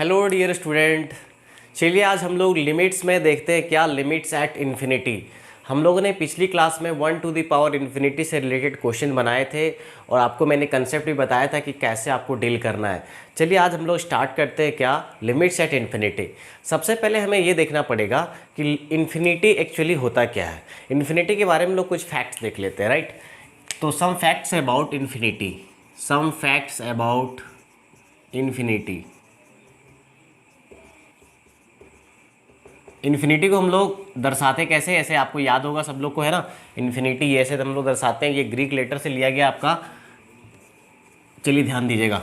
Hello dear student. चलिए आज हम लोग लिमिट्स में देखते हैं क्या लिमिट्स एट इन्फिनिटी। हम लोगों ने पिछली क्लास में 1 टू द पावर इन्फिनिटी से रिलेटेड क्वेश्चन बनाए थे और आपको मैंने कंसेप्ट भी बताया था कि कैसे आपको डील करना है। चलिए आज हम लोग स्टार्ट करते हैं क्या लिमिट्स एट इन्फिनिटी। सबसे पहले हमें ये देखना पड़ेगा कि इन्फिनिटी एक्चुअली होता क्या है। इन्फिनिटी के बारे में लोग कुछ फैक्ट्स देख लेते हैं, राइट। तो some facts about infinity, some facts about infinity. Infinity को हम लोग दर्शाते कैसे, ऐसे आपको याद होगा सब लोग को, है ना। इन्फिनिटी ऐसे हम लोग दर्शाते हैं, ये ग्रीक लेटर से लिया गया आपका। चलिए ध्यान दीजिएगा।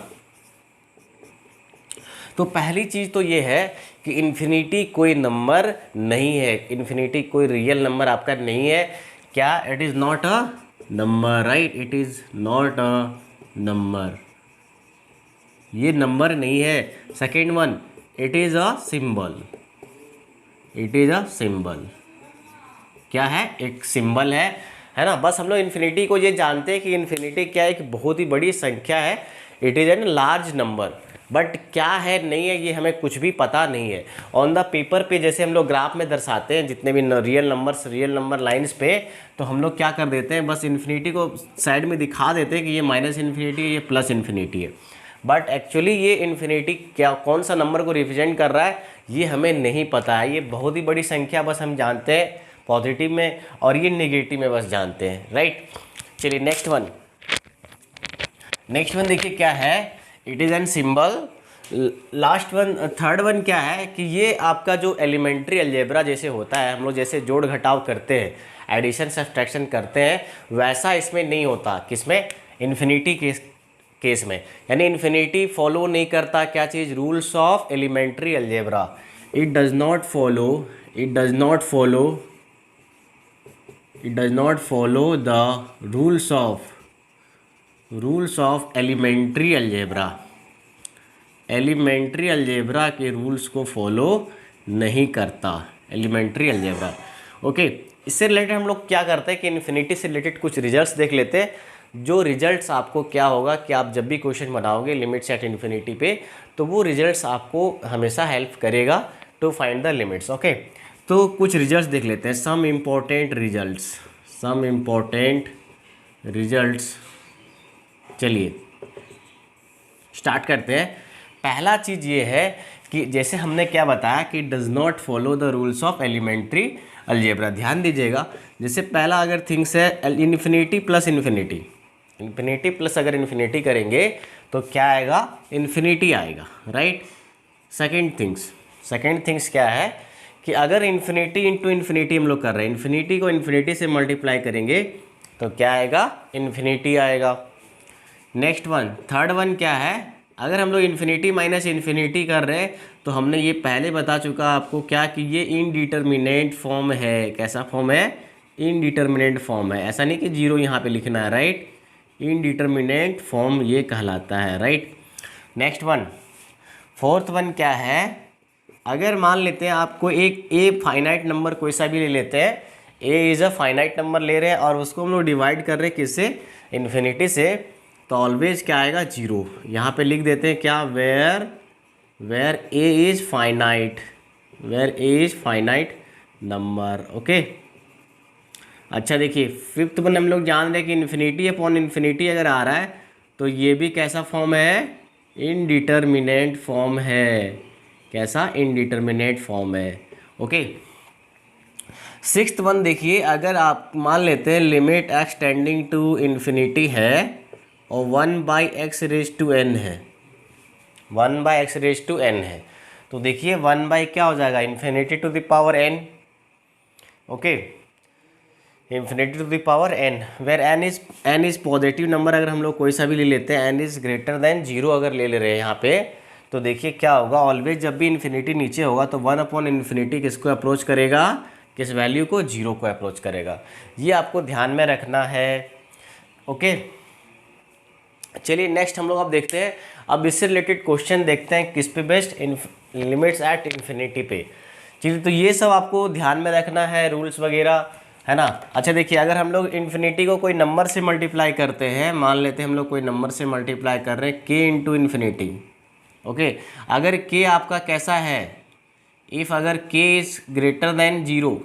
तो पहली चीज़ तो ये है कि इन्फिनिटी कोई नंबर नहीं है, इन्फिनिटी कोई रियल नंबर आपका नहीं है। क्या? It is not a number, right. It is not a number, ये नंबर नहीं है। Second one, it is a symbol. It is a symbol. क्या है? एक सिंबल है ना। बस हम लोग इन्फिनिटी को ये जानते हैं कि इन्फिनिटी क्या है, एक बहुत ही बड़ी संख्या है। It is an large number, but क्या है नहीं है ये हमें कुछ भी पता नहीं है। ऑन द पेपर पे जैसे हम लोग ग्राफ में दर्शाते हैं जितने भी रियल नंबर लाइंस पे, तो हम लोग क्या कर देते हैं, बस इन्फिनिटी को साइड में दिखा देते हैं कि ये माइनस इन्फिनिटी है, ये प्लस इन्फिनिटी है। बट एक्चुअली ये इन्फिनिटी क्या, कौन सा नंबर को रिप्रेजेंट कर रहा है ये हमें नहीं पता है। ये बहुत ही बड़ी संख्या बस हम जानते हैं पॉजिटिव में, और ये नेगेटिव में बस जानते हैं, राइट। चलिए नेक्स्ट वन देखिए क्या है। It is an symbol. Last one, third one क्या है कि ये आपका जो एलिमेंट्री अलजेब्रा जैसे होता है, हम लोग जैसे जोड़ घटाव करते हैं, एडिशन सब्ट्रैक्शन करते हैं, वैसा इसमें नहीं होता। किसमें? इन्फिनिटी केस में। यानी इन्फिनिटी फॉलो नहीं करता क्या चीज़? Rules of elementary algebra. It does not follow the rules of elementary algebra. Elementary algebra के रूल्स को फॉलो नहीं करता एलिमेंट्री अलजेब्रा। ओके, इससे रिलेटेड हम लोग क्या करते हैं कि इन्फिनिटी से रिलेटेड कुछ रिजल्ट्स देख लेते हैं। जो रिजल्ट्स आपको क्या होगा कि आप जब भी क्वेश्चन बनाओगे लिमिट्स एट इन्फिनिटी पे, तो वो रिजल्ट्स आपको हमेशा हेल्प करेगा to find the limits. Okay, तो कुछ रिजल्ट्स देख लेते हैं। Some important results. चलिए स्टार्ट करते हैं। पहला चीज़ ये है कि जैसे हमने क्या बताया कि does not follow the rules of elementary algebra. ध्यान दीजिएगा, जैसे पहला अगर थिंग्स है इन्फिनिटी प्लस अगर इन्फिनिटी करेंगे तो क्या आएगा? इन्फिनिटी आएगा, राइट। सेकेंड थिंग्स क्या है कि अगर इन्फिनिटी इंटू इन्फिनिटी हम लोग कर रहे हैं, इन्फिनिटी को इन्फिनिटी से मल्टीप्लाई करेंगे तो क्या आएगा? इन्फिनिटी आएगा। नेक्स्ट वन, थर्ड वन क्या है, अगर हम लोग इन्फिनिटी माइनस इन्फिनिटी कर रहे हैं तो हमने ये पहले बता चुका आपको क्या कि ये इनडिटर्मिनेट फॉर्म है। कैसा फॉर्म है? इनडिटर्मिनेट फॉर्म है। ऐसा नहीं कि जीरो यहाँ पे लिखना है, राइट। इनडिटर्मिनेट फॉर्म ये कहलाता है, right. Next one, fourth one क्या है, अगर मान लेते हैं आपको एक ए फाइनाइट नंबर कोई सा भी ले लेते हैं, A is a finite number ले रहे हैं और उसको हम लोग डिवाइड कर रहे हैं किससे? इन्फिनिटी से, तो ऑलवेज क्या आएगा? जीरो। यहाँ पे लिख देते हैं क्या? Where a is finite number. Okay, अच्छा देखिए फिफ्थ वन हम लोग जान रहे हैं कि इन्फिनिटी अपॉन इन्फिनिटी अगर आ रहा है तो ये भी कैसा फॉर्म है? इनडिटर्मिनेट फॉर्म है। कैसा? इनडिटर्मिनेट फॉर्म है। ओके, सिक्स्थ वन देखिए, अगर आप मान लेते हैं limit x tending to infinity है और 1/x⁴n है, 1/x⁴n है, तो देखिए 1 क्या हो जाएगा? Infinity to the power n। Okay, infinity to the power n, where n is positive number. अगर हम लोग कोई सा भी ले लेते हैं, n इज ग्रेटर देन 0 अगर ले रहे हैं यहाँ पे, तो देखिए क्या होगा? ऑलवेज जब भी इन्फिनिटी नीचे होगा तो 1/∞ किसको अप्रोच करेगा? किस वैल्यू को? 0 को अप्रोच करेगा। ये आपको ध्यान में रखना है। ओके, चलिए नेक्स्ट हम लोग अब देखते हैं, अब इससे रिलेटेड क्वेश्चन देखते हैं किस पे बेस्ड? लिमिट्स एट इन्फिनिटी पे। चलिए, तो ये सब आपको ध्यान में रखना है, रूल्स वगैरह, है ना। अच्छा देखिए, अगर हम लोग इन्फिनिटी को कोई नंबर से मल्टीप्लाई करते हैं, मान लेते हैं हम लोग कोई नंबर से मल्टीप्लाई कर रहे हैं k इंटू इन्फिनिटी, ओके। अगर के आपका कैसा है, इफ़ अगर के इज़ ग्रेटर देन जीरो,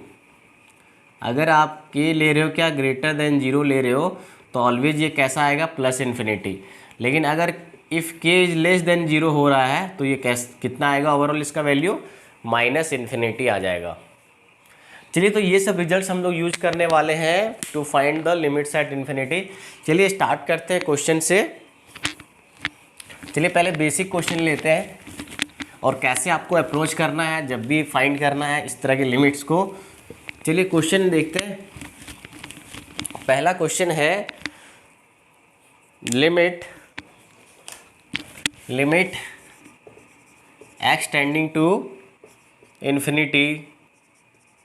अगर आप के ले रहे हो क्या ग्रेटर देन जीरो ले रहे हो, तो ऑलवेज ये कैसा आएगा, प्लस इन्फिनिटी। लेकिन अगर इफ़ के इज लेस देन जीरो हो रहा है तो ये कितना आएगा ओवरऑल इसका वैल्यू, माइनस इन्फिनिटी आ जाएगा। चलिए, तो ये सब रिजल्ट्स हम लोग यूज करने वाले हैं to find the limits at infinity. चलिए स्टार्ट करते हैं क्वेश्चन से। चलिए पहले बेसिक क्वेश्चन लेते हैं और कैसे आपको अप्रोच करना है जब भी फाइंड करना है इस तरह के लिमिट्स को। चलिए क्वेश्चन देखते हैं। पहला क्वेश्चन है limit x tending to infinity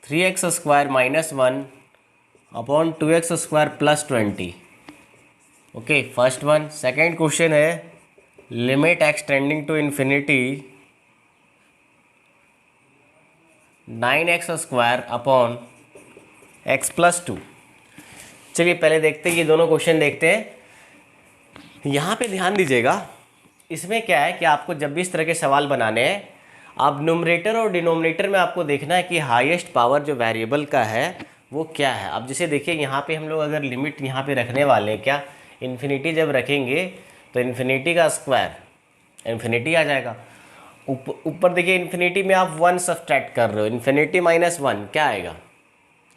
3x square minus 1 upon 2x square plus 20। Okay, first one. Second question है limit x tending to infinity 9x square upon x plus 2। चलिए पहले देखते हैं, ये दोनों क्वेश्चन देखते हैं। यहाँ पे ध्यान दीजिएगा, इसमें क्या है कि आपको जब भी इस तरह के सवाल बनाने हैं, आप न्यूमरेटर और डिनोमिनेटर में आपको देखना है कि हाईएस्ट पावर जो वेरिएबल का है वो क्या है। अब जैसे देखिए यहाँ पे हम लोग अगर लिमिट यहाँ पे रखने वाले हैं, क्या इन्फिनिटी जब रखेंगे तो इन्फिनिटी का स्क्वायर इन्फिनिटी आ जाएगा। ऊपर देखिए इन्फिनिटी में आप 1 सब्ट्रैक्ट कर रहे हो, इन्फिनिटी माइनस 1 क्या आएगा,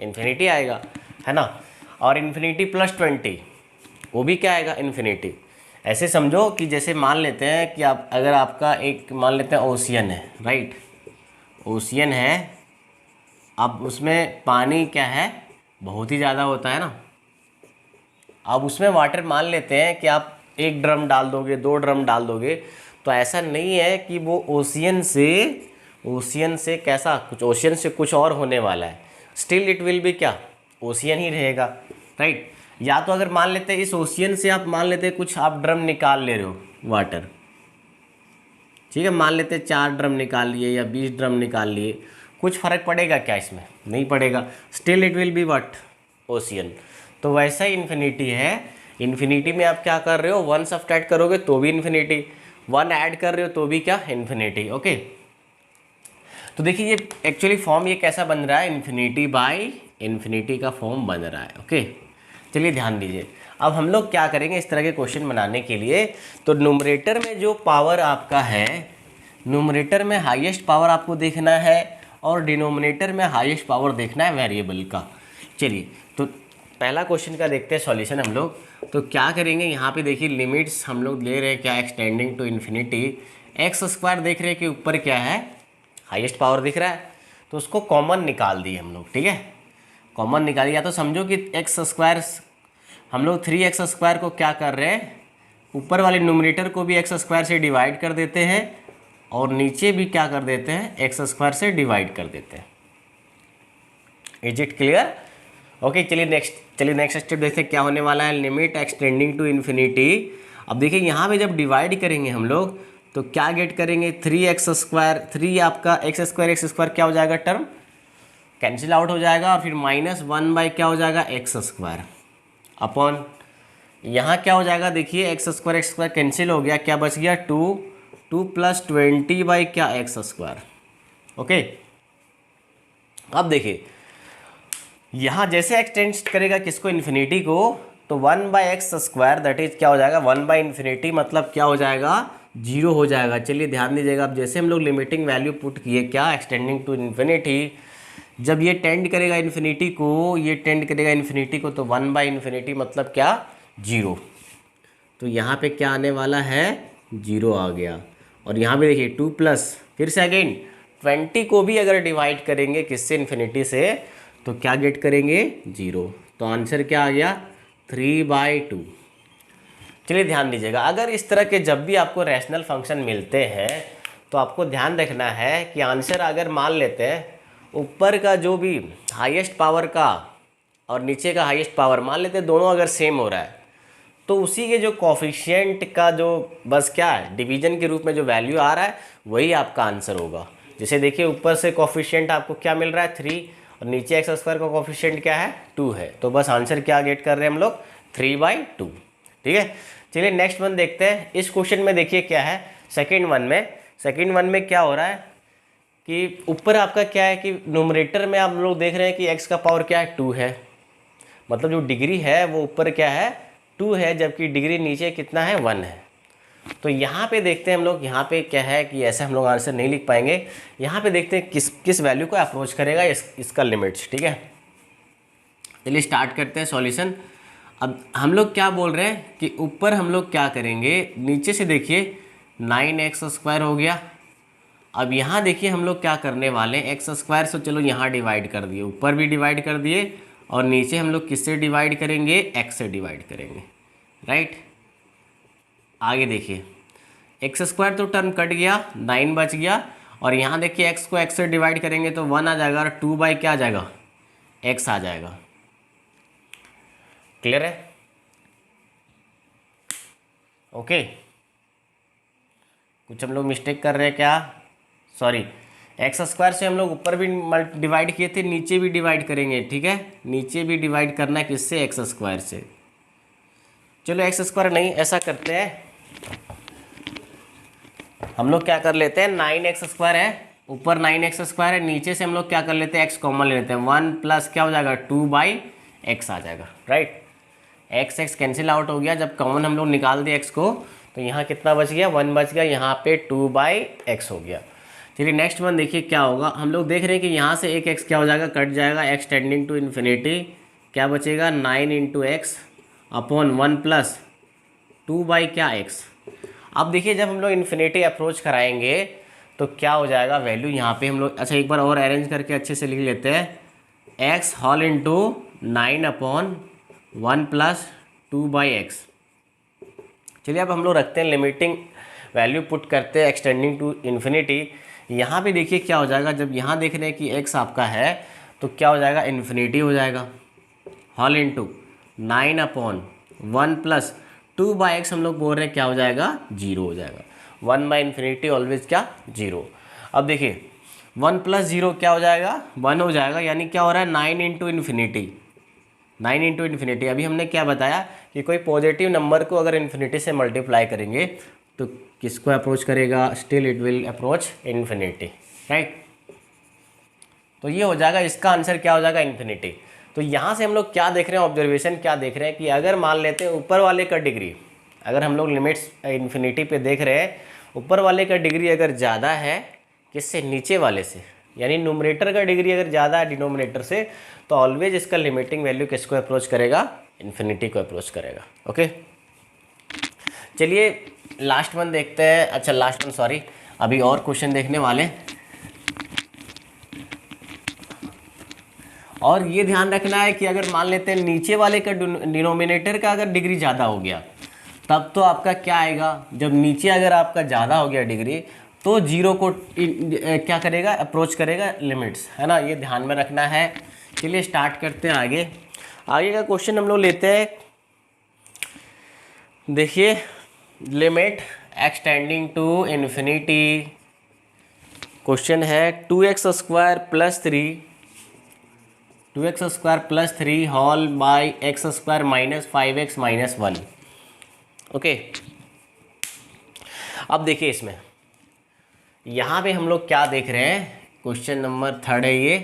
इन्फिनिटी आएगा, है ना। और इन्फिनिटी प्लस 20 वो भी क्या आएगा, इन्फिनिटी। ऐसे समझो कि जैसे मान लेते हैं कि आप अगर आपका एक मान लेते हैं ओशियन है, राइट, ओशियन है। अब उसमें पानी क्या है, बहुत ही ज़्यादा होता है ना। अब उसमें वाटर मान लेते हैं कि आप 1 ड्रम डाल दोगे, 2 ड्रम डाल दोगे, तो ऐसा नहीं है कि वो ओशियन से कैसा कुछ, ओशियन से कुछ और होने वाला है। स्टिल इट विल बी क्या, ओशियन ही रहेगा, राइट। या तो अगर मान लेते हैं इस ओशियन से आप मान लेते हैं कुछ आप ड्रम निकाल ले रहे हो वाटर, ठीक है, मान लेते हैं 4 ड्रम निकाल लिए या 20 ड्रम निकाल लिए, कुछ फ़र्क पड़ेगा क्या इसमें, नहीं पड़ेगा। Still it will be what, ocean. तो वैसा ही इन्फिनिटी है। इन्फिनिटी में आप क्या कर रहे हो, 1 सब्ट्रैक्ट करोगे तो भी इन्फिनिटी, 1 ऐड कर रहे हो तो भी क्या, इन्फिनिटी। ओके, तो देखिए ये एक्चुअली फॉर्म ये कैसा बन रहा है, इन्फिनिटी बाई इन्फिनिटी का फॉर्म बन रहा है। ओके, चलिए ध्यान दीजिए। अब हम लोग क्या करेंगे इस तरह के क्वेश्चन बनाने के लिए, तो न्यूमरेटर में जो पावर आपका है, न्यूमरेटर में हाईएस्ट पावर आपको देखना है और डिनोमिनेटर में हाईएस्ट पावर देखना है वेरिएबल का। चलिए तो पहला क्वेश्चन का देखते हैं सॉल्यूशन हम लोग। तो क्या करेंगे, यहाँ पे देखिए लिमिट्स हम लोग ले रहे हैं क्या, x tending to infinity, x square देख रहे हैं कि ऊपर क्या है, हाईएस्ट पावर दिख रहा है, तो उसको कॉमन निकाल दिए हम लोग, ठीक है, कॉमन निकालिए। या तो समझो कि एक्स स्क्वायर, हम लोग 3x स्क्वायर को क्या कर रहे हैं, ऊपर वाले न्यूमरेटर को भी एक्स स्क्वायर से डिवाइड कर देते हैं और नीचे भी क्या कर देते हैं, एक्स स्क्वायर से डिवाइड कर देते हैं। Is it clear? ओके, चलिए नेक्स्ट स्टेप देखते हैं क्या होने वाला है। Limit x tending to infinity. अब देखिए यहाँ पे जब डिवाइड करेंगे हम लोग तो क्या गेट करेंगे, 3x स्क्वायर, 3 आपका एक्स स्क्वायर क्या हो जाएगा, टर्म कैंसिल आउट हो जाएगा, और फिर -1 बाई क्या हो जाएगा, एक्स स्क्वायर अपॉन यहाँ क्या हो जाएगा, देखिए एक्स स्क्वायर कैंसिल हो गया, क्या बच गया, 2 प्लस 20 बाई क्या, एक्स स्क्वायर। ओके, अब देखिए यहाँ जैसे एक्सटेंड करेगा किसको, इन्फिनिटी को, तो 1 by x square that is क्या हो जाएगा, 1 बाई इन्फिनिटी, मतलब क्या हो जाएगा, 0 हो जाएगा। चलिए ध्यान दीजिएगा, अब जैसे हम लोग लिमिटिंग वैल्यू पुट किए क्या, एक्सटेंडिंग टू इन्फिनिटी, जब ये टेंड करेगा इन्फिनिटी को, ये टेंड करेगा इन्फिनिटी को, तो 1 बाई इन्फिनिटी मतलब क्या, 0। तो यहाँ पे क्या आने वाला है, 0 आ गया। और यहाँ पे देखिए 2 प्लस फिर से अगेन 20 को भी अगर डिवाइड करेंगे किससे, इन्फिनिटी से, तो क्या गेट करेंगे, 0। तो आंसर क्या आ गया, 3/2। चलिए ध्यान दीजिएगा, अगर इस तरह के जब भी आपको रैशनल फंक्शन मिलते हैं तो आपको ध्यान रखना है कि आंसर अगर मान लेते हैं ऊपर का जो भी हाईएस्ट पावर का और नीचे का हाईएस्ट पावर मान लेते हैं दोनों अगर सेम हो रहा है, तो उसी के जो कॉफिशिएंट का जो बस क्या है, डिवीजन के रूप में जो वैल्यू आ रहा है वही आपका आंसर होगा। जैसे देखिए ऊपर से कॉफिशिएंट आपको क्या मिल रहा है, 3, और नीचे एक्स स्क्वायर का कॉफिशिएंट क्या है, 2 है, तो बस आंसर क्या गेट कर रहे हैं हम लोग, 3/2। ठीक है, चलिए नेक्स्ट वन देखते हैं। इस क्वेश्चन में देखिए क्या है, सेकेंड वन में क्या हो रहा है कि ऊपर आपका क्या है कि न्यूमरेटर में आप लोग देख रहे हैं कि x का पावर क्या है 2 है, मतलब जो डिग्री है वो ऊपर क्या है 2 है, जबकि डिग्री नीचे कितना है 1 है। तो यहाँ पे देखते हैं हम लोग, यहाँ पे क्या है कि ऐसे हम लोग आंसर नहीं लिख पाएंगे। यहाँ पे देखते हैं किस वैल्यू को अप्रोच करेगा इसका लिमिट्स, ठीक है। चलिए स्टार्ट करते हैं सॉल्यूशन। अब हम लोग क्या बोल रहे हैं कि ऊपर हम लोग क्या करेंगे, नीचे से देखिए 9x² हो गया। अब यहाँ देखिए हम लोग क्या करने वाले हैं, x² से चलो यहाँ डिवाइड कर दिए, ऊपर भी डिवाइड कर दिए, और नीचे हम लोग किससे डिवाइड करेंगे, x से डिवाइड करेंगे, राइट। आगे देखिए x² तो टर्म कट गया, 9 बच गया, और यहाँ देखिए x को x से डिवाइड करेंगे तो 1 आ जाएगा, और 2 बाई क्या आ जाएगा, x आ जाएगा। क्लियर है? ओके। कुछ हम लोग मिस्टेक कर रहे हैं क्या? सॉरी, x² से हम लोग ऊपर भी डिवाइड किए थे, नीचे भी डिवाइड करेंगे, ठीक है। नीचे भी डिवाइड करना है किससे, x² से। चलो x² नहीं, ऐसा करते हैं हम लोग क्या कर लेते हैं, 9x² है, ऊपर 9x² है, नीचे से हम लोग क्या कर लेते हैं, x कॉमन ले लेते हैं, 1 प्लस क्या हो जाएगा 2/x आ जाएगा, राइट। x कैंसिल आउट हो गया, जब कॉमन हम लोग निकाल दिए x को, तो यहाँ कितना बच गया, 1 बच गया, यहाँ पे 2/x हो गया। चलिए नेक्स्ट वन देखिए क्या होगा। हम लोग देख रहे हैं कि यहाँ से एक x क्या हो जाएगा, कट जाएगा, x टेंडिंग टू इन्फिनिटी, क्या बचेगा 9 × x अपॉन 1 प्लस 2/x। अब देखिए जब हम लोग इन्फिनिटी अप्रोच कराएंगे तो क्या हो जाएगा वैल्यू, यहाँ पे हम लोग अच्छा एक बार और अरेंज करके अच्छे से लिख लेते हैं, x whole into 9 upon 1 plus 2/x। चलिए अब हम लोग रखते हैं लिमिटिंग वैल्यू पुट करते हैं एक्सटेंडिंग टू इन्फिनिटी। यहाँ पे देखिए क्या हो जाएगा, जब यहाँ देख रहे हैं कि x आपका है तो क्या हो जाएगा, इन्फिनिटी हो जाएगा, whole into 9 upon 1 plus 2/x हम लोग बोल रहे हैं क्या हो जाएगा, 0 हो जाएगा। 1/∞ ऑलवेज क्या, 0। अब देखिए 1 प्लस 0 क्या हो जाएगा, 1 हो जाएगा, यानी क्या हो रहा है 9 × इन्फिनिटी, 9 × इन्फिनिटी। अभी हमने क्या बताया कि कोई पॉजिटिव नंबर को अगर इन्फिनिटी से मल्टीप्लाई करेंगे तो किसको अप्रोच करेगा, still it will approach infinity, right. तो ये हो जाएगा, इसका आंसर क्या हो जाएगा, इन्फिनिटी। तो यहाँ से हम लोग क्या देख रहे हैं, ऑब्जर्वेशन क्या देख रहे हैं कि अगर मान लेते हैं ऊपर वाले का डिग्री, अगर हम लोग लिमिट्स इन्फिनिटी पे देख रहे हैं, ऊपर वाले का डिग्री अगर ज़्यादा है किससे, नीचे वाले से, यानी न्यूमरेटर का डिग्री अगर ज़्यादा है डिनोमिनेटर से, तो ऑलवेज इसका लिमिटिंग वैल्यू किसको अप्रोच करेगा, इन्फिनिटी को अप्रोच करेगा। ओके, चलिए लास्ट वन देखते हैं। अच्छा लास्ट वन सॉरी, अभी और क्वेश्चन देखने वाले, और ये ध्यान रखना है कि अगर मान लेते हैं नीचे वाले का डिनोमिनेटर का अगर डिग्री ज़्यादा हो गया तब तो आपका क्या आएगा, जब नीचे अगर आपका ज़्यादा हो गया डिग्री तो 0 को क्या करेगा, अप्रोच करेगा लिमिट्स, है ना, ये ध्यान में रखना है। चलिए स्टार्ट करते हैं आगे का क्वेश्चन हम लोग लेते हैं। देखिए limit x tending to infinity, question है 2x² plus 3 whole by x² minus 5x minus 1। Okay, अब देखिए इसमें यहाँ पे हम लोग क्या देख रहे हैं, क्वेश्चन नंबर 3 है ये।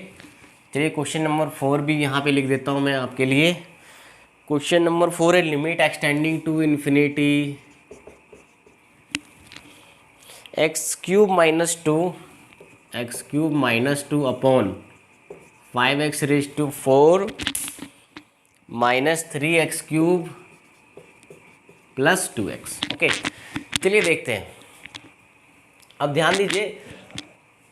चलिए क्वेश्चन नंबर 4 भी यहाँ पे लिख देता हूँ मैं आपके लिए। क्वेश्चन नंबर 4 है limit x tending to infinity x³ minus 2 upon 5x⁴ minus 3x³ plus 2x। Okay, चलिए देखते हैं। अब ध्यान दीजिए,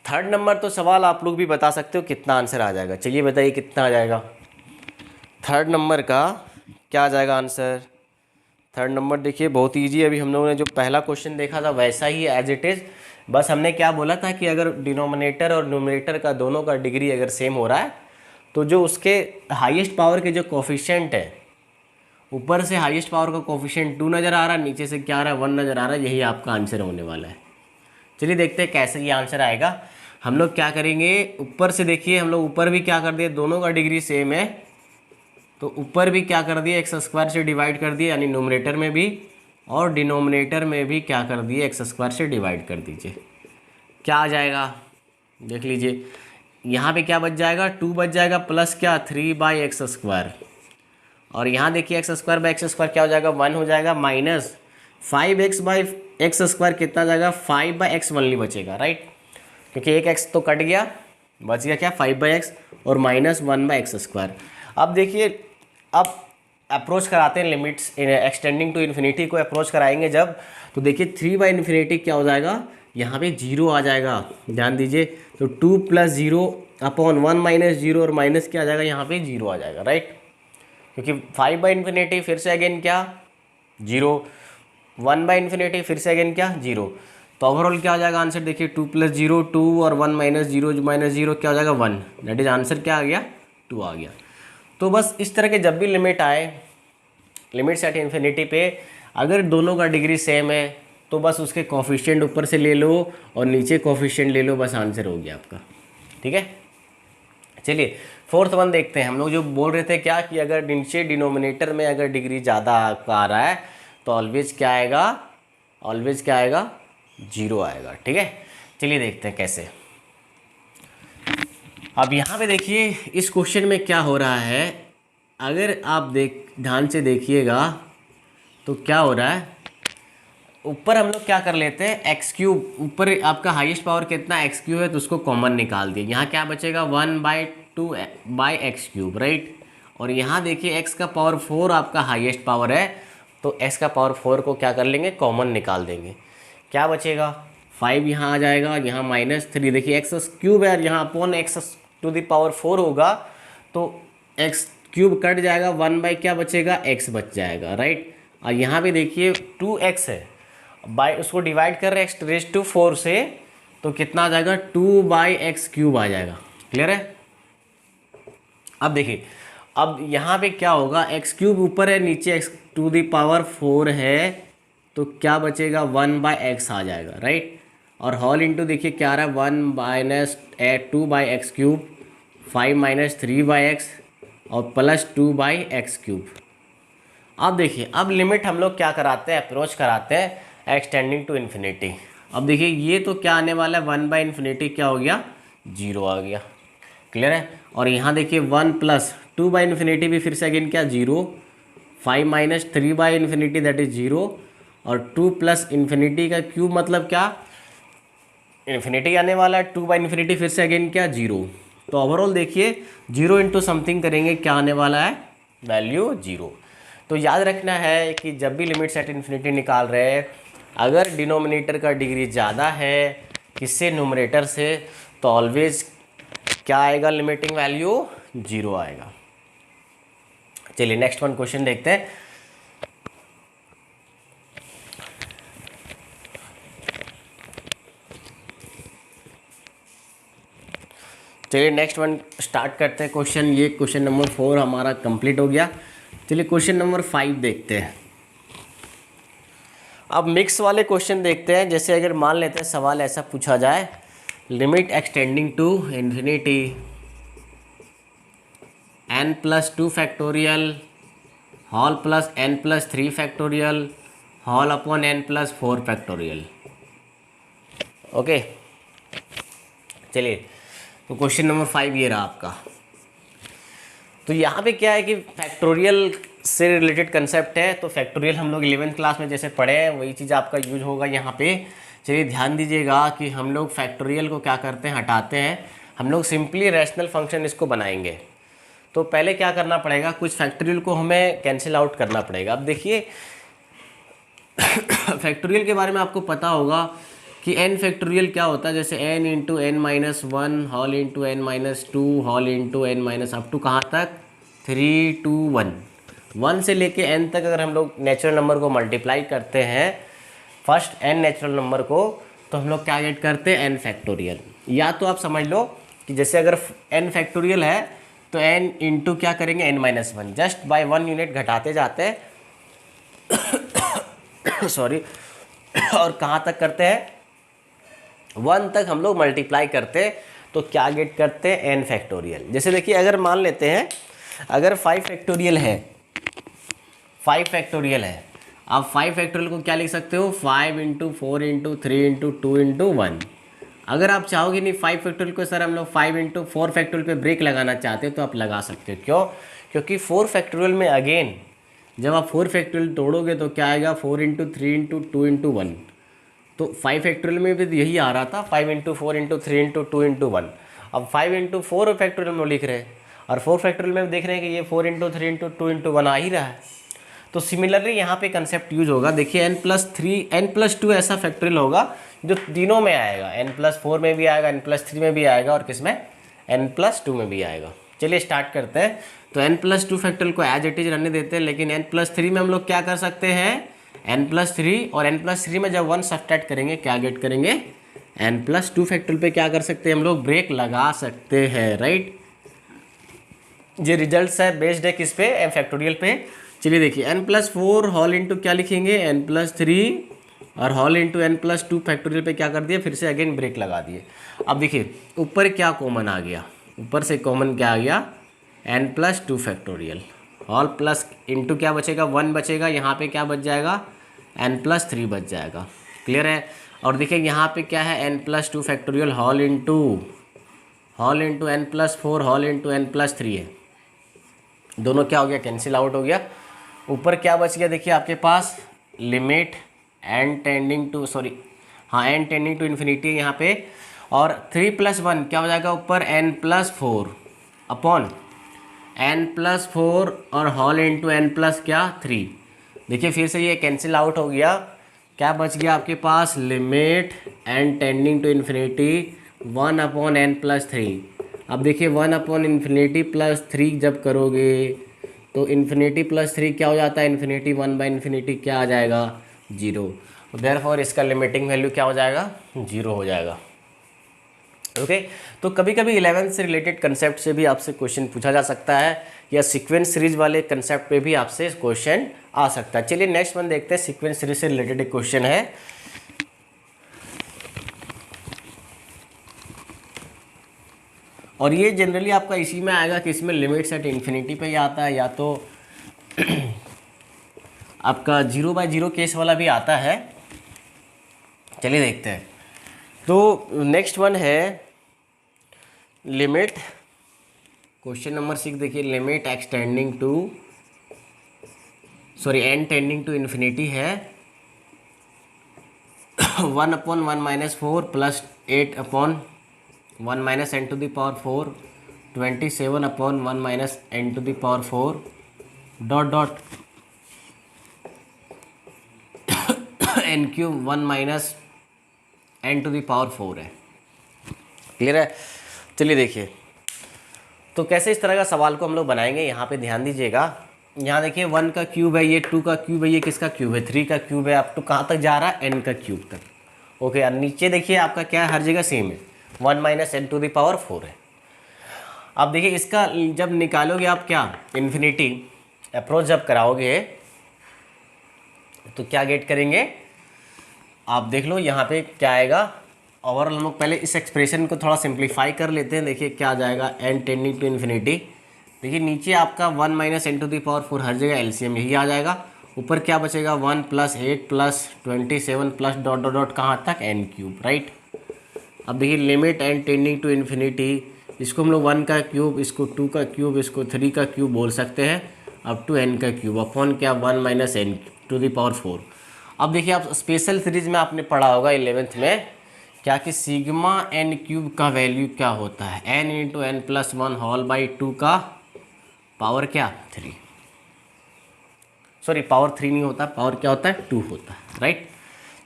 थर्ड नंबर तो सवाल आप लोग भी बता सकते हो कितना आंसर आ जाएगा। चलिए बताइए कितना आ जाएगा थर्ड नंबर का, क्या आ जाएगा आंसर। थर्ड नंबर देखिए बहुत ईजी है, अभी हम लोगों ने जो पहला क्वेश्चन देखा था वैसा ही एज इट इज़, बस हमने क्या बोला था कि अगर डिनोमिनेटर और न्यूमरेटर का दोनों का डिग्री अगर सेम हो रहा है तो जो उसके हाईएस्ट पावर के जो कोफिशिएंट है, ऊपर से हाईएस्ट पावर का कोफिशिएंट 2 नज़र आ रहा है, नीचे से क्या आ रहा है 1 नज़र आ रहा है, यही आपका आंसर होने वाला है। चलिए देखते हैं कैसे ये आंसर आएगा। हम लोग क्या करेंगे, ऊपर से देखिए हम लोग ऊपर भी क्या कर दिए, दोनों का डिग्री सेम है तो ऊपर भी क्या कर दिया x² से डिवाइड कर दिया, यानी न्यूमरेटर में भी और डिनोमिनेटर में भी क्या कर दिए, एक्स स्क्वायर से डिवाइड कर दीजिए। क्या आ जाएगा देख लीजिए, यहाँ पे क्या बच जाएगा, 2 बच जाएगा प्लस क्या 3/x²। और यहाँ देखिए x² क्या हो जाएगा, 1 हो जाएगा, माइनस 5x/x² कितना आ जाएगा, 5/x ओनली बचेगा, राइट, क्योंकि एक x तो कट गया, बच गया क्या 5/x और माइनस 1/x²। अब देखिए, अब अप्रोच कराते हैं लिमिट्स एक्सटेंडिंग टू इन्फिनिटी को अप्रोच कराएंगे जब, तो देखिए 3/∞ क्या हो जाएगा, यहाँ पे 0 आ जाएगा, ध्यान दीजिए। तो 2 + 0/1 - 0 और माइनस क्या आ जाएगा, यहाँ पे 0 आ जाएगा, राइट, क्योंकि 5/∞ फिर से अगेन क्या 0, 1/∞ फिर से अगेन क्या 0। तो ओवरऑल क्या आ जाएगा आंसर, देखिए 2 + 0 2 और 1 - 0 -0 क्या हो जाएगा 1, दैट इज आंसर क्या आ गया 2 आ गया। तो बस इस तरह के जब भी लिमिट आए, लिमिट्स एट इन्फिनिटी पे, अगर दोनों का डिग्री सेम है तो बस उसके कोफिशिएंट ऊपर से ले लो और नीचे कोफिशिएंट ले लो, बस आंसर हो गया आपका, ठीक है। चलिए 4th वन देखते हैं। हम लोग जो बोल रहे थे क्या कि अगर नीचे डिनोमिनेटर में अगर डिग्री ज़्यादा आपका आ रहा है तो ऑलवेज क्या आएगा, ऑलवेज क्या आएगा 0 आएगा, ठीक है। चलिए देखते हैं कैसे। अब यहाँ पे देखिए इस क्वेश्चन में क्या हो रहा है, अगर आप ध्यान से देखिएगा तो क्या हो रहा है, ऊपर हम लोग क्या कर लेते हैं x3, ऊपर आपका हाईएस्ट पावर कितना x3 है तो उसको कॉमन निकाल दिए, यहाँ क्या बचेगा 1/2/x3, राइट। और यहाँ देखिए x का पावर 4 आपका हाईएस्ट पावर है, तो x का पावर 4 को क्या कर लेंगे, कॉमन निकाल देंगे, क्या बचेगा 5 यहाँ आ जाएगा, यहाँ -3, देखिए x³ है, यहाँ अपॉन x⁴ होगा तो x³ कट जाएगा, 1 क्या बचेगा x बच जाएगा, राइट। और यहाँ पे देखिए 2x है, बाय उसको डिवाइड कर रहे हैं x⁴ से, तो कितना आ जाएगा 2/x³ आ जाएगा, क्लियर है। अब देखिए, अब यहाँ पे क्या होगा, x³ ऊपर है, नीचे x⁴ है, तो क्या बचेगा 1/x आ जाएगा, राइट। और होल इंटू देखिए क्या आ रहा है 1 - 2/x³, 5 - 3/x और प्लस 2/x³। अब देखिए, अब लिमिट हम लोग क्या कराते हैं, अप्रोच कराते हैं एक्सटेंडिंग टू इन्फिनिटी। अब देखिए ये तो क्या आने वाला है, 1/∞ क्या हो गया 0 आ गया, क्लियर है। और यहाँ देखिए 1 + 2/∞ भी फिर से अगेन क्या 0, 5 - 3/∞ दैट इज 0 और 2 + ∞ का क्यूब मतलब क्या इन्फिनिटी आने वाला है, 2/∞ फिर से अगेन क्या 0। तो ओवरऑल देखिए 0 इंटू समथिंग करेंगे क्या आने वाला है, वैल्यू 0। तो याद रखना है कि जब भी लिमिट सेट इन्फिनिटी निकाल रहे हैं, अगर डिनोमिनेटर का डिग्री ज़्यादा है किससे, न्यूमरेटर से, तो ऑलवेज क्या आएगा, लिमिटिंग वैल्यू 0 आएगा। चलिए नेक्स्ट वन क्वेश्चन देखते हैं। चलिए नेक्स्ट वन स्टार्ट करते हैं क्वेश्चन। ये क्वेश्चन नंबर 4 हमारा कंप्लीट हो गया। चलिए क्वेश्चन नंबर 5 देखते हैं। अब मिक्स वाले क्वेश्चन देखते हैं। जैसे अगर मान लेते हैं सवाल ऐसा पूछा जाए, limit x tending to infinity n+2 factorial whole plus n+3 factorial whole upon n+4 factorial. Okay, चलिए तो क्वेश्चन नंबर 5 ये रहा आपका। तो यहाँ पे क्या है कि फैक्टोरियल से रिलेटेड कंसेप्ट है। तो फैक्टोरियल हम लोग 11th क्लास में जैसे पढ़े हैं वही चीज़ आपका यूज होगा यहाँ पे। चलिए ध्यान दीजिएगा कि हम लोग फैक्टोरियल को क्या करते हैं, हटाते हैं। हम लोग सिंपली रैशनल फंक्शन इसको बनाएंगे। तो पहले क्या करना पड़ेगा, कुछ फैक्टोरियल को हमें कैंसिल आउट करना पड़ेगा। अब देखिए फैक्टोरियल के बारे में आपको पता होगा कि n फैक्टोरियल क्या होता है, जैसे n into n-1 whole into n-2 whole into n- up to कहाँ तक 3 2 1 1 से लेके n तक। अगर हम लोग नेचुरल नंबर को मल्टीप्लाई करते हैं, फर्स्ट n नेचुरल नंबर को, तो हम लोग क्या गेट करते हैं n फैक्टोरियल। या तो आप समझ लो कि जैसे अगर n फैक्टोरियल है तो n इंटू क्या करेंगे n-1, जस्ट बाय 1 यूनिट घटाते जाते हैं सॉरी, और कहाँ तक करते हैं 1 तक हम लोग मल्टीप्लाई करते हैं, तो क्या गेट करते हैं n फैक्टोरियल। जैसे देखिए अगर मान लेते हैं अगर 5 फैक्टोरियल है, 5 फैक्टोरियल है आप 5 फैक्टोरियल को क्या लिख सकते हो, 5 इंटू 4 इंटू 3 इंटू 2 इंटू 1। अगर आप चाहोगे नहीं 5 फैक्टोरियल को सर हम लोग 5 इंटू 4 फैक्टोरियल पे ब्रेक लगाना चाहते हो तो आप लगा सकते हो। क्यों? क्योंकि 4 फैक्टोरियल में अगेन जब आप 4 फैक्टोरियल तोड़ोगे तो क्या आएगा, 4 इंटू 3 इंटू 2 इंटू 1। तो 5 फैक्टोरियल में भी यही आ रहा था, 5 इंटू 4 इंटू 3 इंटू 2 इंटू 1। अब 5 इंटू 4 फैक्टोरियल में लिख रहे हैं और 4 फैक्टोरियल में देख रहे हैं कि ये 4 इंटू 3 इंटू 2 इंटू 1 आ ही रहा है। तो सिमिलरली यहाँ पे कंसेप्ट यूज होगा। देखिए n+3 n+2 ऐसा फैक्टोरियल होगा जो तीनों में आएगा, n+4 में भी आएगा, n+3 में भी आएगा और किसमें, n+2 में भी आएगा। चलिए स्टार्ट करते हैं। तो n+2 फैक्टोरियल को एज इट इज रहने देते हैं, लेकिन n+3 में हम लोग क्या कर सकते हैं, n+3 और n+3 में जब 1 सब्ट्रैक्ट करेंगे क्या गेट करेंगे, n+2 फैक्टोरियल पे क्या कर सकते हैं हम लोग, ब्रेक लगा सकते हैं, राइट। ये रिजल्ट्स है बेस्ड है किस पे, m फैक्टोरियल पे। चलिए देखिए n+4 होल इंटू क्या लिखेंगे, n+3 और होल इंटू n+2 फैक्टोरियल पे क्या कर दिया, फिर से अगेन ब्रेक लगा दिए। अब देखिए ऊपर क्या कॉमन आ गया, ऊपर से कॉमन क्या आ गया, n+2 factorial all plus into क्या बचेगा, 1 बचेगा, यहाँ पे क्या बच जाएगा, n+3 बच जाएगा। क्लियर है। और देखिए यहाँ पे क्या है, n+2 factorial whole into n+4 whole into n+3 है। दोनों क्या हो गया, कैंसिल आउट हो गया। ऊपर क्या बच गया, देखिए आपके पास limit n tending to infinity है यहाँ पे, और 3 + 1 क्या हो जाएगा ऊपर, n+4 अपॉन n+4 और होल इंटू n+3। देखिए फिर से ये कैंसिल आउट हो गया। क्या बच गया आपके पास, limit n tending to infinity 1 upon n+3। अब देखिए 1 अपॉन इन्फिनिटी +3 जब करोगे तो इन्फिनिटी +3 क्या हो जाता है, इन्फिनिटी 1/∞ क्या आ जाएगा, 0। देयरफॉर इसका लिमिटिंग वैल्यू क्या हो जाएगा, 0 हो जाएगा। ओके तो कभी कभी 11th से रिलेटेड कंसेप्ट से भी आपसे क्वेश्चन पूछा जा सकता है, या सीक्वेंस सीरीज वाले कंसेप्ट पे भी आपसे क्वेश्चन आ सकता है। चलिए नेक्स्ट वन देखते हैं, सीक्वेंस सीरीज से रिलेटेड एक क्वेश्चन है। और ये जनरली आपका इसी में आएगा कि इसमें लिमिट्स एट इन्फिनिटी पे ही आता है, या तो आपका 0/0 केस वाला भी आता है। चलिए देखते हैं। तो नेक्स्ट वन है लिमिट, क्वेश्चन नंबर 6 देखिए, limit n tending to infinity है 1/1 - 4 plus 8/1 - n⁴ 27/1 - n⁴ dot n³ 1 - n⁴ है। क्लियर है। चलिए देखिए तो कैसे इस तरह का सवाल को हम लोग बनाएंगे, यहाँ पे ध्यान दीजिएगा। यहाँ देखिए 1 का क्यूब है, ये 2 का क्यूब है, ये किसका क्यूब है, 3 का क्यूब है। अब तो कहाँ तक जा रहा है, n का क्यूब तक। ओके और नीचे देखिए आपका क्या है, हर जगह सेम है, 1 - n⁴ है। अब देखिए इसका जब निकालोगे आप क्या, इन्फिनिटी अप्रोच जब कराओगे तो क्या गेट करेंगे, आप देख लो यहाँ पे क्या आएगा। ओवरऑल हम लोग पहले इस एक्सप्रेशन को थोड़ा सिंप्लीफाई कर लेते हैं। देखिए क्या आ जाएगा, n टेंडिंग टू इन्फिनिटी। देखिए नीचे आपका 1 - n⁴ हर जगह एलसीएम यही आ जाएगा। ऊपर क्या बचेगा, 1 + 8 + 27 प्लस डॉट डॉट डॉट कहाँ तक, n³, राइट। अब देखिए limit n tending to infinity, इसको हम लोग 1 का क्यूब, इसको 2 का क्यूब, इसको 3 का क्यूब बोल सकते हैं, अप टू n का क्यूब अपॉन क्या, 1 - n⁴। अब देखिए आप स्पेशल सीरीज में आपने पढ़ा होगा 11th में क्या कि सिग्मा n³ का वैल्यू क्या होता है, n × n+1 होल/2 का पावर क्या, 3। सॉरी पावर 3 नहीं होता, पावर क्या होता है, 2 होता है, राइट।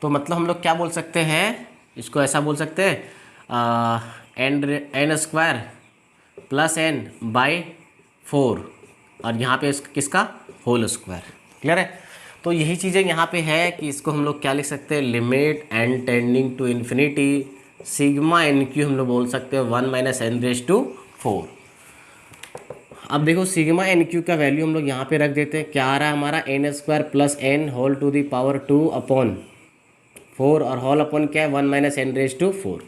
तो मतलब हम लोग क्या बोल सकते हैं, इसको ऐसा बोल सकते हैं n² + n/4 और यहाँ पे किसका, होल स्क्वायर। क्लियर है। तो यही चीज़ें यहाँ पे है कि इसको हम लोग क्या लिख सकते हैं, limit n tending to infinity sigma n³ हम लोग बोल सकते हैं 1 - n⁴। अब देखो सिग्मा n³ का वैल्यू हम लोग यहाँ पे रख देते हैं, क्या आ रहा है हमारा, n² + n⁴ अपॉन 4 और होल अपॉन क्या है, 1 - n⁴।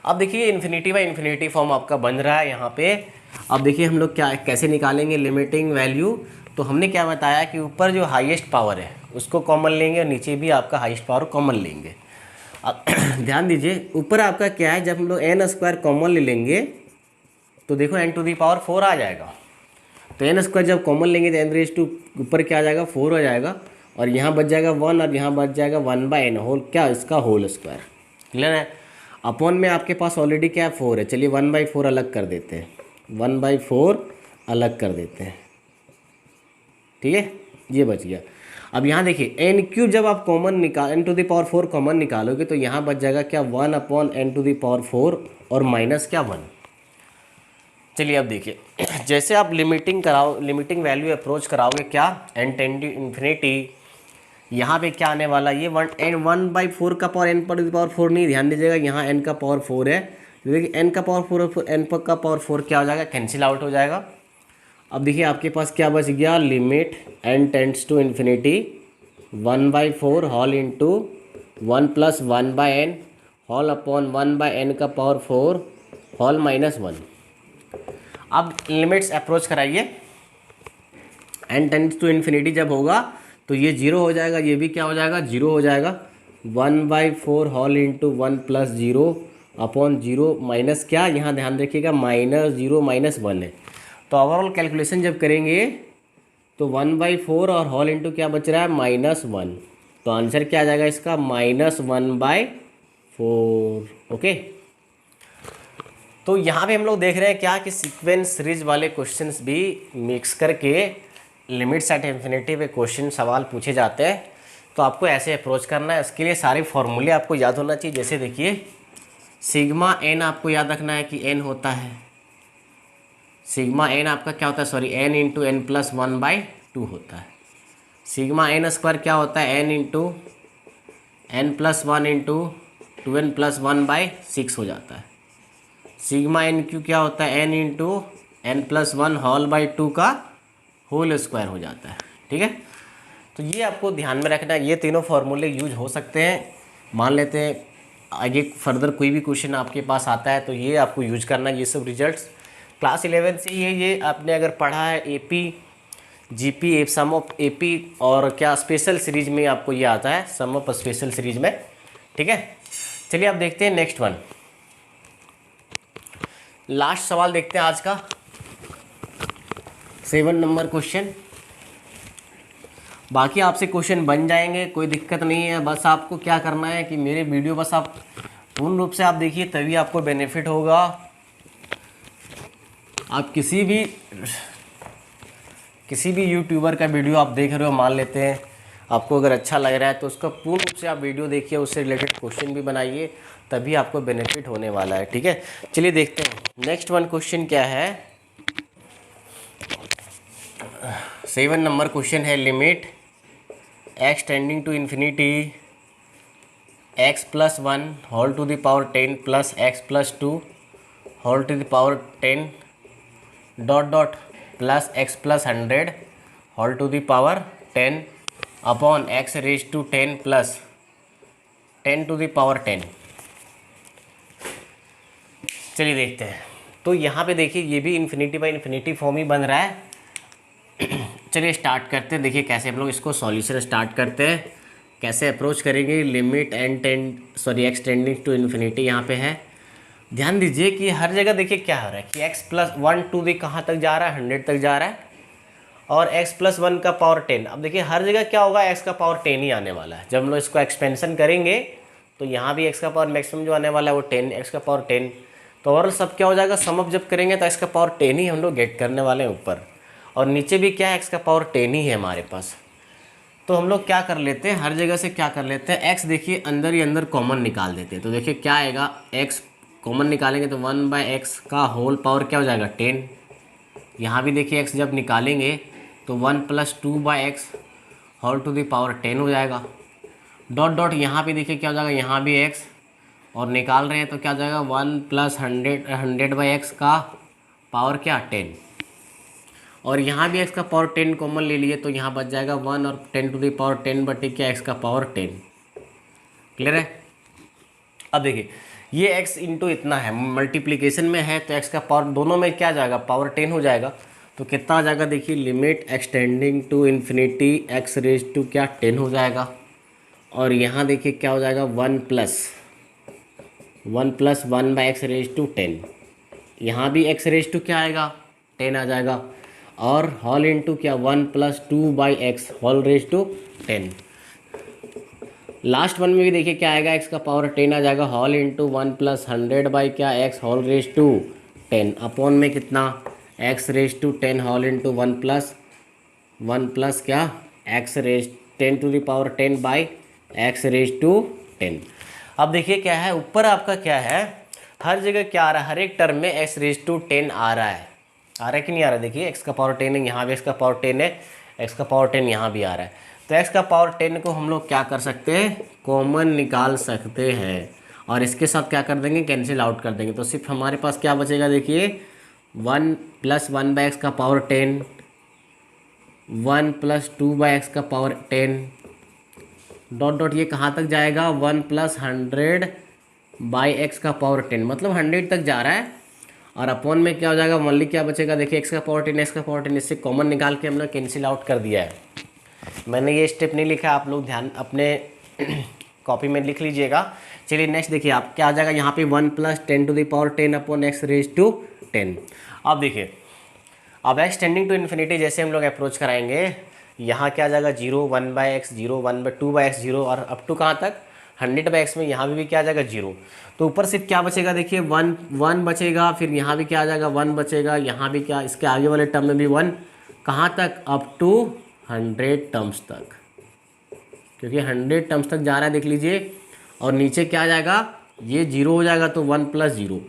अब देखिए इन्फिनिटी फॉर्म आपका बन रहा है यहाँ पे। अब देखिए हम लोग क्या कैसे निकालेंगे लिमिटिंग वैल्यू, तो हमने क्या बताया कि ऊपर जो हाईएस्ट पावर है उसको कॉमन लेंगे और नीचे भी आपका हाईएस्ट पावर कॉमन लेंगे। अब ध्यान दीजिए, ऊपर आपका क्या है, जब हम लोग एन स्क्वायर कॉमन ले लेंगे तो देखो एन टू दी पावर 4 आ जाएगा। तो एन स्क्वायर जब कॉमन लेंगे तो एन रेज टू ऊपर क्या आ जाएगा 4 हो जाएगा, और यहाँ बच जाएगा 1 और यहाँ बच जाएगा 1/n होल क्या इसका होल स्क्वायर। क्लियर है। अपॉन में आपके पास ऑलरेडी क्या है 4 है, चलिए 1/4 अलग कर देते हैं, 1/4 अलग कर देते हैं, ठीक है, ये बच गया। अब यहाँ देखिए एन क्यूब जब आप कॉमन निकाल n to the power 4 common निकालोगे तो यहाँ बच जाएगा क्या 1/n टू द पावर 4 और माइनस क्या 1। चलिए अब देखिए जैसे आप लिमिटिंग वैल्यू अप्रोच कराओगे क्या n टेंड टू इन्फिनिटी, यहाँ पे क्या आने वाला ये 1/4 का पावर n पर पावर 4 नहीं, ध्यान दीजिएगा यहाँ n का पावर 4 है, देखिए n का पावर 4 और n का पावर 4 क्या हो जाएगा, कैंसिल आउट हो जाएगा। अब देखिए आपके पास क्या बच गया, limit n tends to infinity 1/4 whole into 1 plus 1/n whole upon 1/n का पावर 4 होल माइनस 1। अब लिमिट्स अप्रोच कराइए, n टेंड्स टू इन्फिनिटी जब होगा तो ये 0 हो जाएगा, ये भी क्या हो जाएगा 0 हो जाएगा, 1/4 whole into 1 plus 0 upon 0 minus क्या, यहाँ ध्यान रखिएगा -0 -1 है। तो ओवरऑल कैलकुलेशन जब करेंगे तो 1/4 और होल इंटू क्या बच रहा है -1, तो आंसर क्या आ जाएगा इसका -1/4। ओके, तो यहाँ पे हम लोग देख रहे हैं क्या कि सीक्वेंस सीरीज वाले क्वेश्चंस भी मिक्स करके लिमिट्स एट इन्फिनिटी पे क्वेश्चन सवाल पूछे जाते हैं। तो आपको ऐसे अप्रोच करना है, इसके लिए सारे फॉर्मूले आपको याद होना चाहिए। जैसे देखिए सिग्मा एन आपको याद रखना है कि एन होता है, सिग्मा एन आपका क्या होता है, sorry n into n plus 1/2 होता है। सिग्मा एन स्क्वायर क्या होता है, n into n plus 1 into 2n plus 1/6 हो जाता है। सिग्मा एन क्यू क्या होता है, n into n plus 1 whole by 2 का होल स्क्वायर हो जाता है। ठीक है, तो ये आपको ध्यान में रखना है, ये तीनों फार्मूले यूज हो सकते हैं। मान लेते हैं आगे फर्दर कोई भी क्वेश्चन आपके पास आता है तो ये आपको यूज करना है। ये सब रिजल्ट्स क्लास 11 से ये आपने अगर पढ़ा है AP GP sum of AP और क्या स्पेशल सीरीज में आपको ये आता है, सम ऑफ स्पेशल सीरीज में। ठीक है, चलिए अब देखते हैं नेक्स्ट वन, लास्ट सवाल देखते हैं आज का, 7 नंबर क्वेश्चन। बाकी आपसे क्वेश्चन बन जाएंगे, कोई दिक्कत नहीं है। बस आपको क्या करना है कि मेरे वीडियो बस आप पूर्ण रूप से आप देखिए, तभी आपको बेनिफिट होगा। आप किसी भी यूट्यूबर का वीडियो आप देख रहे हो, मान लेते हैं आपको अगर अच्छा लग रहा है तो उसका पूर्ण रूप से आप वीडियो देखिए, उससे रिलेटेड क्वेश्चन भी बनाइए, तभी आपको बेनिफिट होने वाला है। ठीक है, चलिए देखते हैं नेक्स्ट वन क्वेश्चन क्या है। 7 नंबर क्वेश्चन है, limit x tending to infinity x plus 1 whole to the power 10 plus x plus 2 whole to the power 10 dot dot plus x plus 100 whole to the power 10 upon x raise to 10 plus 10 to the power 10। चलिए देखते हैं। तो यहाँ पे देखिए ये भी infinity by infinity form ही बन रहा है। चलिए स्टार्ट करते हैं, देखिए कैसे हम लोग इसको सॉल्यूशन स्टार्ट करते हैं, कैसे अप्रोच करेंगे। Limit x tending to infinity यहाँ पे है। ध्यान दीजिए कि हर जगह देखिए क्या हो रहा है कि x प्लस 1 टू दी कहाँ तक जा रहा है, 100 तक जा रहा है, और x प्लस 1 का पावर 10। अब देखिए हर जगह क्या होगा, x का पावर 10 ही आने वाला है। जब हम लोग इसको एक्सपेंशन करेंगे तो यहाँ भी x का पावर मैक्सिमम जो आने वाला है वो 10, x का पावर 10। तो ओवरऑल सब क्या हो जाएगा, सम अप जब करेंगे तो x का पावर 10 ही हम लोग गेट करने वाले हैं ऊपर, और नीचे भी क्या है x का पावर 10 ही है हमारे पास। तो हम लोग क्या कर लेते हैं, हर जगह से क्या कर लेते हैं, x देखिए अंदर ही अंदर कॉमन निकाल देते हैं। तो देखिए क्या आएगा, x कॉमन निकालेंगे तो 1/x का होल पावर क्या हो जाएगा 10। यहाँ भी देखिए x जब निकालेंगे तो 1 plus 2/x whole to the power 10 हो जाएगा। डॉट डॉट यहाँ पे देखिए क्या हो जाएगा, यहाँ भी x और निकाल रहे हैं तो क्या हो जाएगा 1 प्लस 100/x का पावर क्या 10, और यहाँ भी x का पावर 10 कॉमन ले लिए तो यहाँ बच जाएगा 1 और 10 टू द पावर 10 बटे क्या x का पावर 10। क्लियर है। अब देखिए ये x इंटू इतना है, मल्टीप्लिकेशन में है तो x का पावर दोनों में क्या जाएगा, पावर 10 हो जाएगा। तो कितना आ जाएगा देखिए, limit x tending to infinity x raise to क्या 10 हो जाएगा, और यहाँ देखिए क्या हो जाएगा 1 बाई एक्स रेज टू 10, यहाँ भी एक्स रेज टू क्या आएगा 10 आ जाएगा, और होल इंटू क्या 1+2 by x whole raise to 10। Last one में भी देखिए क्या आएगा, एक्स का पावर 10 आ जाएगा, होल इंटू 1+100 बाई क्या x whole raise to 10 upon में कितना x raise to 10 whole into 1+1 क्या x raise 10 to the power 10 by x raise to 10। अब देखिए क्या है, ऊपर आपका क्या है, हर जगह क्या आ रहा है, हर एक टर्म में एक्स रेज टू 10 आ रहा है कि नहीं आ रहा है। देखिए एक्स का पावर 10 है, यहाँ भी एक्स का पावर 10 है, एक्स का पावर 10 यहाँ भी आ रहा है। तो एक्स का पावर 10 को हम लोग क्या कर सकते हैं, कॉमन निकाल सकते हैं, और इसके साथ क्या कर देंगे, कैंसिल आउट कर देंगे। तो सिर्फ हमारे पास क्या बचेगा देखिए, 1+1 बाई एक्स का पावर 10, 1+2 बाई एक्स का पावर 10 डॉट डॉट ये कहाँ तक जाएगा, 1+100 बाई एक्स का पावर 10, मतलब 100 तक जा रहा है, और अपॉन में क्या हो जाएगा, ओनली क्या बचेगा देखिए एक्स का पावर 10 एक्स का पावर 10, इससे कॉमन निकाल के हमने कैंसिल आउट कर दिया है। मैंने ये स्टेप नहीं लिखा, आप लोग ध्यान अपने कॉपी में लिख लीजिएगा। चलिए नेक्स्ट देखिए, आप क्या आ जाएगा यहाँ पे 1+10 to the power 10 upon x raise to 10। अब देखिए, अब एक्स टेंडिंग टू इन्फिनिटी जैसे हम लोग अप्रोच कराएंगे, यहाँ क्या आ जाएगा 0 1 बाई एक्स 0 1/2 बाई एक्स 0, और अप टू कहाँ तक 100 बाई एक्स में यहाँ भी क्या आ जाएगा 0। तो ऊपर सिर्फ क्या बचेगा देखिए 1 बचेगा, फिर यहाँ भी क्या आ जाएगा 1 बचेगा, यहाँ भी क्या, इसके आगे वाले टर्म में भी 1, कहाँ तक, अप टू 100 टर्म्स तक, क्योंकि 100 टर्म्स तक जा रहा है देख लीजिए। और नीचे क्या आ जाएगा, ये 0 हो जाएगा, तो 1+0,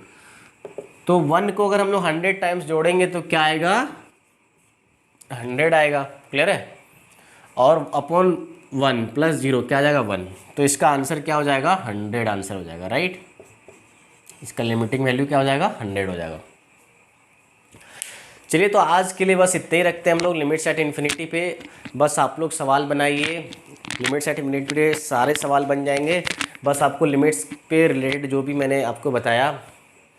तो 1 को अगर हम लोग 100 टाइम्स जोड़ेंगे तो क्या आएगा 100 आएगा, क्लियर है। और अपॉन 1+0 क्या आ जाएगा 1, तो इसका आंसर क्या हो जाएगा 100 आंसर हो जाएगा, राइट। इसका लिमिटिंग वैल्यू क्या हो जाएगा 100 हो जाएगा। चलिए तो आज के लिए बस इतने ही रखते हैं हम लोग लिमिट्स एट इन्फिनिटी पे। बस आप लोग सवाल बनाइए, लिमिट्स एट इन्फिनिटी पे सारे सवाल बन जाएंगे। बस आपको लिमिट्स पे रिलेटेड जो भी मैंने आपको बताया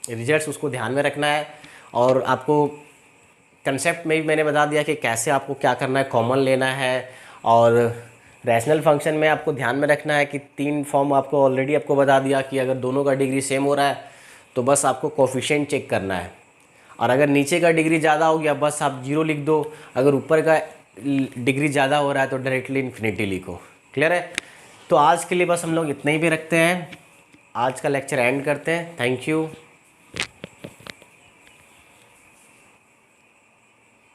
रिजल्ट्स, उसको ध्यान में रखना है, और आपको कंसेप्ट में भी मैंने बता दिया कि कैसे आपको क्या करना है, कॉमन लेना है, और रैशनल फंक्शन में आपको ध्यान में रखना है कि 3 फॉर्म आपको ऑलरेडी आपको बता दिया कि अगर दोनों का डिग्री सेम हो रहा है तो बस आपको कोफिशिएंट चेक करना है, और अगर नीचे का डिग्री ज़्यादा हो गया बस आप 0 लिख दो, अगर ऊपर का डिग्री ज़्यादा हो रहा है तो डायरेक्टली इन्फिनिटी लिखो, क्लियर है। तो आज के लिए बस हम लोग इतने ही भी रखते हैं, आज का लेक्चर एंड करते हैं। Thank you.